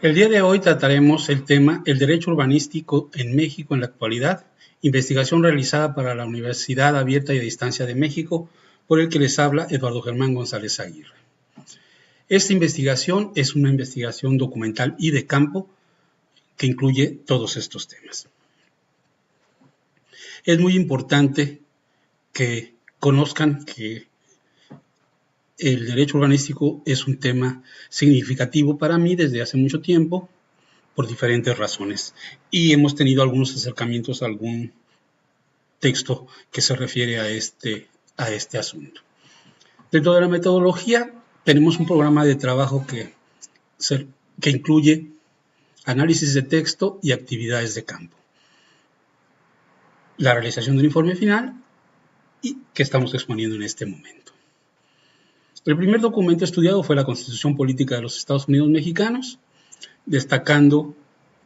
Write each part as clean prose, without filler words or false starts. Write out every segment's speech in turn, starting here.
El día de hoy trataremos el tema El derecho urbanístico en México en la actualidad, investigación realizada para la Universidad Abierta y a Distancia de México, por el que les habla Eduardo Germán González Aguirre. Esta investigación es una investigación documental y de campo que incluye todos estos temas. Es muy importante que conozcan que el derecho urbanístico es un tema significativo para mí desde hace mucho tiempo, por diferentes razones. Y hemos tenido algunos acercamientos a algún texto que se refiere a este asunto. Dentro de la metodología tenemos un programa de trabajo que incluye análisis de texto y actividades de campo. La realización del informe final y que estamos exponiendo en este momento. El primer documento estudiado fue la Constitución Política de los Estados Unidos Mexicanos, destacando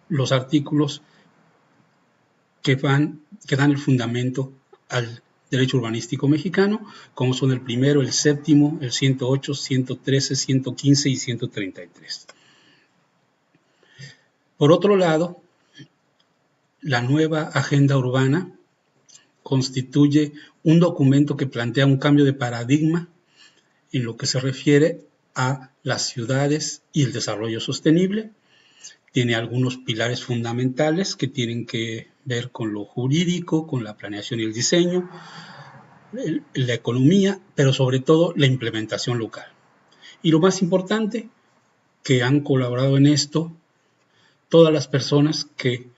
los artículos que dan el fundamento al derecho urbanístico mexicano, como son el primero, el séptimo, el 108, 113, 115 y 133. Por otro lado, la nueva agenda urbana constituye un documento que plantea un cambio de paradigma en lo que se refiere a las ciudades y el desarrollo sostenible. Tiene algunos pilares fundamentales que tienen que ver con lo jurídico, con la planeación y el diseño, la economía, pero sobre todo la implementación local. Y lo más importante, que han colaborado en esto todas las personas que,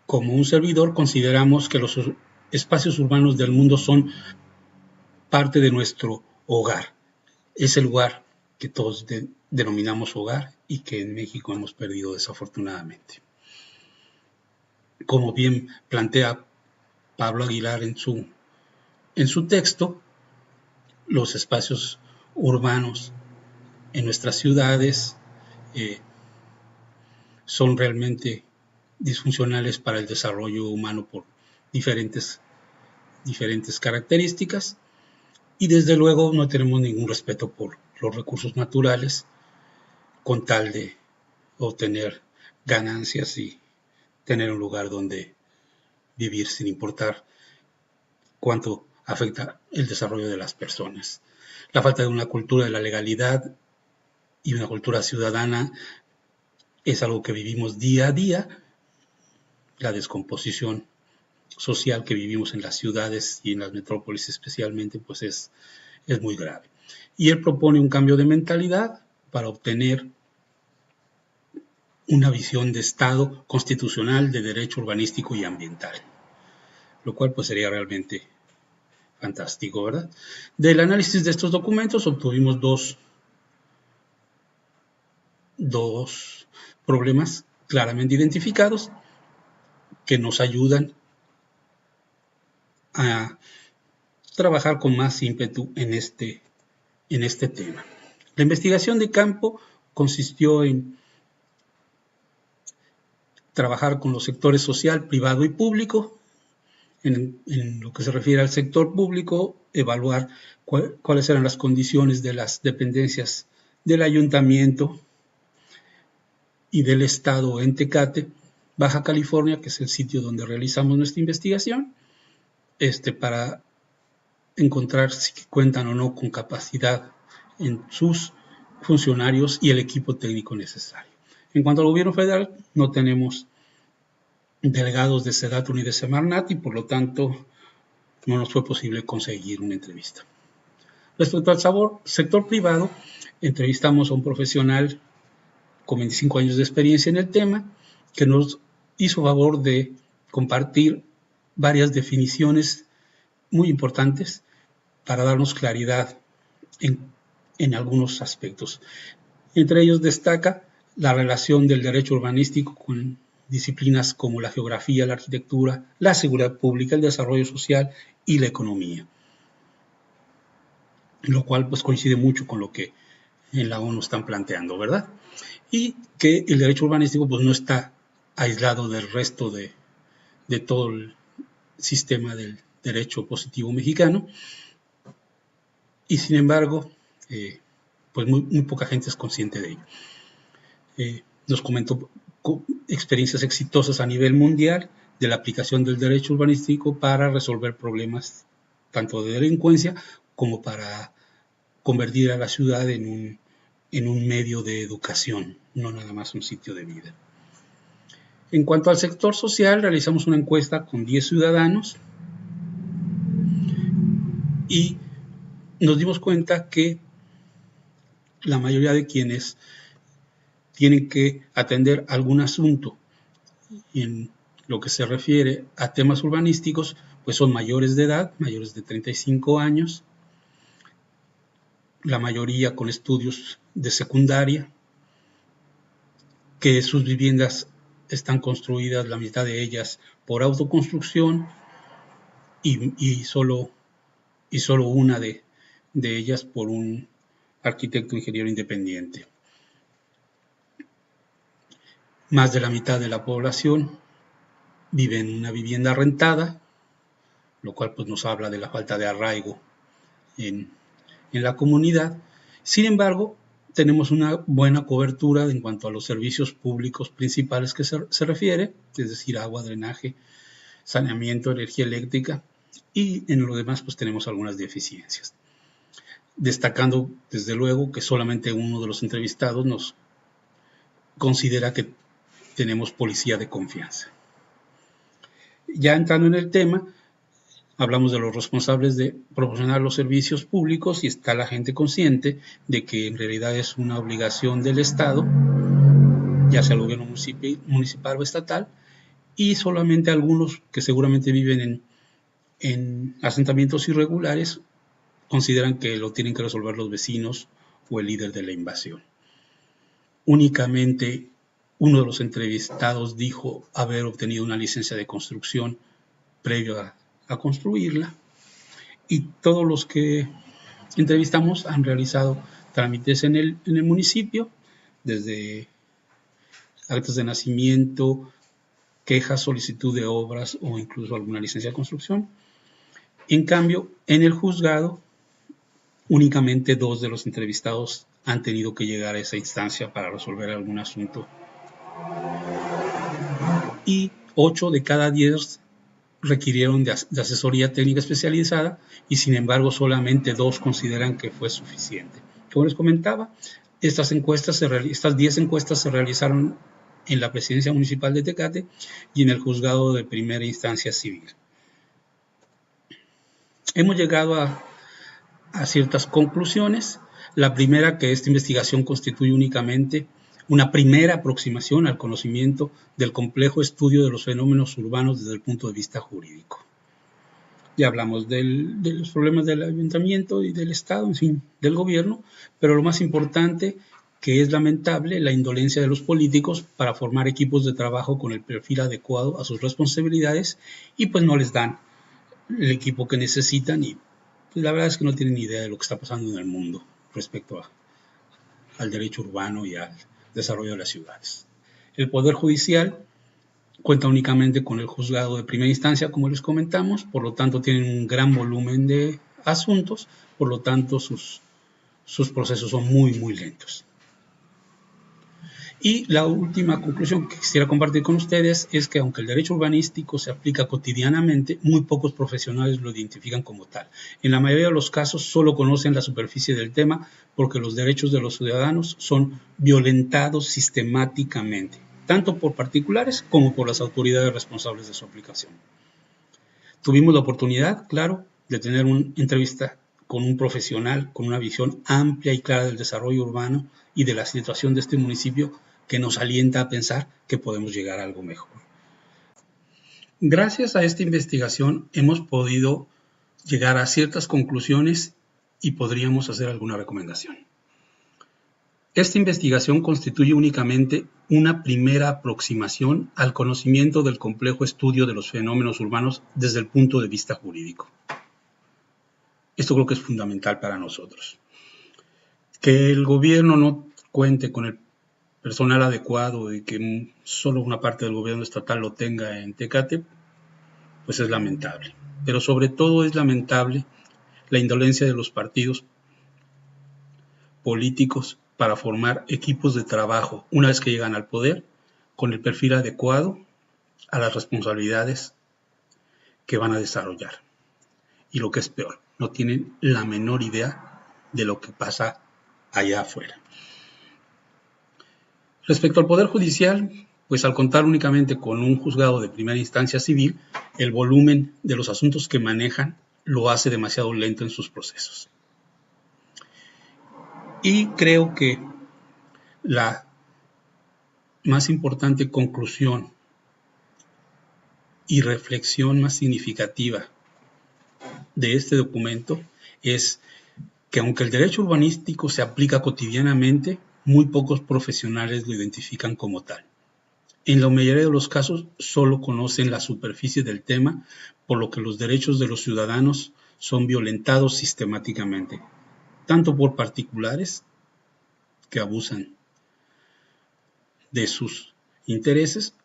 como un servidor, consideramos que los espacios urbanos del mundo son parte de nuestro hogar. Es el lugar que todos denominamos hogar y que en México hemos perdido desafortunadamente. Como bien plantea Pablo Aguilar en su texto, los espacios urbanos en nuestras ciudades son realmente disfuncionales para el desarrollo humano por diferentes características, y desde luego no tenemos ningún respeto por los recursos naturales con tal de obtener ganancias y tener un lugar donde vivir sin importar cuánto afecta el desarrollo de las personas. La falta de una cultura de la legalidad y una cultura ciudadana es algo que vivimos día a día. La descomposición social que vivimos en las ciudades y en las metrópolis especialmente, pues es muy grave. Y él propone un cambio de mentalidad para obtener una visión de Estado constitucional de derecho urbanístico y ambiental, lo cual pues sería realmente fantástico, ¿verdad? Del análisis de estos documentos obtuvimos dos problemas claramente identificados que nos ayudan a trabajar con más ímpetu en este tema. La investigación de campo consistió en trabajar con los sectores social, privado y público. En lo que se refiere al sector público, evaluar cuáles eran las condiciones de las dependencias del ayuntamiento y del estado en Tecate, Baja California, que es el sitio donde realizamos nuestra investigación, para encontrar si cuentan o no con capacidad en sus funcionarios y el equipo técnico necesario. En cuanto al gobierno federal, no tenemos delegados de SEDATU ni de Semarnat y por lo tanto no nos fue posible conseguir una entrevista. Respecto al sector privado, entrevistamos a un profesional con 25 años de experiencia en el tema que nos hizo favor de compartir varias definiciones muy importantes para darnos claridad en algunos aspectos. Entre ellos destaca la relación del derecho urbanístico con disciplinas como la geografía, la arquitectura, la seguridad pública, el desarrollo social y la economía, lo cual pues coincide mucho con lo que en la ONU están planteando, ¿verdad? Y que el derecho urbanístico pues no está aislado del resto de todo el sistema del derecho positivo mexicano, y sin embargo pues muy poca gente es consciente de ello. Nos comentó experiencias exitosas a nivel mundial de la aplicación del derecho urbanístico para resolver problemas tanto de delincuencia como para convertir a la ciudad en un medio de educación, no nada más un sitio de vida. En cuanto al sector social, realizamos una encuesta con 10 ciudadanos y nos dimos cuenta que la mayoría de quienes tienen que atender algún asunto en lo que se refiere a temas urbanísticos, pues son mayores de edad, mayores de 35 años, la mayoría con estudios de secundaria, que sus viviendas están construidas, la mitad de ellas, por autoconstrucción y solo una de ellas por un arquitecto ingeniero independiente. Más de la mitad de la población vive en una vivienda rentada, lo cual pues nos habla de la falta de arraigo en la comunidad. Sin embargo, tenemos una buena cobertura en cuanto a los servicios públicos principales que se refiere, es decir, agua, drenaje, saneamiento, energía eléctrica, y en lo demás pues tenemos algunas deficiencias. Destacando desde luego que solamente uno de los entrevistados nos considera que tenemos policía de confianza. Ya entrando en el tema, hablamos de los responsables de proporcionar los servicios públicos y está la gente consciente de que en realidad es una obligación del Estado, ya sea el gobierno municipal o estatal, y solamente algunos que seguramente viven en asentamientos irregulares consideran que lo tienen que resolver los vecinos o el líder de la invasión. Únicamente uno de los entrevistados dijo haber obtenido una licencia de construcción previo a construirla, y todos los que entrevistamos han realizado trámites en el municipio, desde actas de nacimiento, quejas, solicitud de obras o incluso alguna licencia de construcción. En cambio, en el juzgado, únicamente 2 de los entrevistados han tenido que llegar a esa instancia para resolver algún asunto. Y 8 de cada 10 requirieron de asesoría técnica especializada y sin embargo solamente 2 consideran que fue suficiente. Como les comentaba, estas 10 encuestas se realizaron en la Presidencia Municipal de Tecate y en el Juzgado de Primera Instancia Civil. Hemos llegado a ciertas conclusiones. La primera, que esta investigación constituye únicamente una primera aproximación al conocimiento del complejo estudio de los fenómenos urbanos desde el punto de vista jurídico. Ya hablamos de los problemas del ayuntamiento y del Estado, en fin, del gobierno, pero lo más importante, que es lamentable, la indolencia de los políticos para formar equipos de trabajo con el perfil adecuado a sus responsabilidades y pues no les dan el equipo que necesitan y pues la verdad es que no tienen ni idea de lo que está pasando en el mundo respecto al derecho urbano y al desarrollo de las ciudades. El Poder Judicial cuenta únicamente con el juzgado de primera instancia, como les comentamos, por lo tanto tienen un gran volumen de asuntos, por lo tanto sus procesos son muy, muy lentos. Y la última conclusión que quisiera compartir con ustedes es que aunque el derecho urbanístico se aplica cotidianamente, muy pocos profesionales lo identifican como tal. En la mayoría de los casos solo conocen la superficie del tema porque los derechos de los ciudadanos son violentados sistemáticamente, tanto por particulares como por las autoridades responsables de su aplicación. Tuvimos la oportunidad, claro, de tener una entrevista con un profesional con una visión amplia y clara del desarrollo urbano y de la situación de este municipio que nos alienta a pensar que podemos llegar a algo mejor. Gracias a esta investigación hemos podido llegar a ciertas conclusiones y podríamos hacer alguna recomendación. Esta investigación constituye únicamente una primera aproximación al conocimiento del complejo estudio de los fenómenos urbanos desde el punto de vista jurídico. Esto creo que es fundamental para nosotros. Que el gobierno no cuente con el personal adecuado y que solo una parte del gobierno estatal lo tenga en Tecate, pues es lamentable. Pero sobre todo es lamentable la indolencia de los partidos políticos para formar equipos de trabajo una vez que llegan al poder con el perfil adecuado a las responsabilidades que van a desarrollar. Y lo que es peor, no tienen la menor idea de lo que pasa allá afuera. Respecto al Poder Judicial, pues al contar únicamente con un juzgado de primera instancia civil, el volumen de los asuntos que manejan lo hace demasiado lento en sus procesos. Y creo que la más importante conclusión y reflexión más significativa de este documento es que aunque el derecho urbanístico se aplica cotidianamente, muy pocos profesionales lo identifican como tal. En la mayoría de los casos solo conocen la superficie del tema, por lo que los derechos de los ciudadanos son violentados sistemáticamente, tanto por particulares que abusan de sus intereses,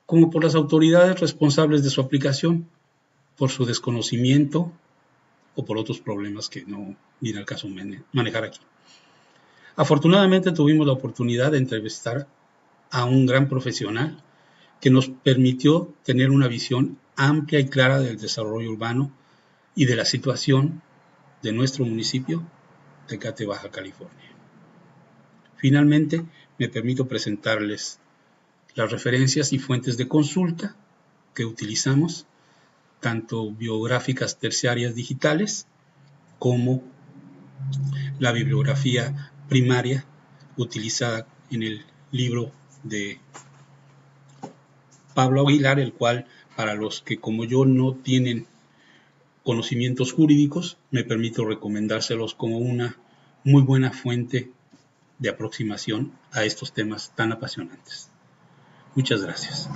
como por las autoridades responsables de su aplicación, por su desconocimiento o por otros problemas que no viene al caso manejar aquí. Afortunadamente tuvimos la oportunidad de entrevistar a un gran profesional que nos permitió tener una visión amplia y clara del desarrollo urbano y de la situación de nuestro municipio, Tecate, Baja California. Finalmente, me permito presentarles las referencias y fuentes de consulta que utilizamos, tanto biográficas terciarias digitales como la bibliografía primaria utilizada en el libro de Pablo Aguilar, el cual, para los que como yo no tienen conocimientos jurídicos, me permito recomendárselos como una muy buena fuente de aproximación a estos temas tan apasionantes. Muchas gracias.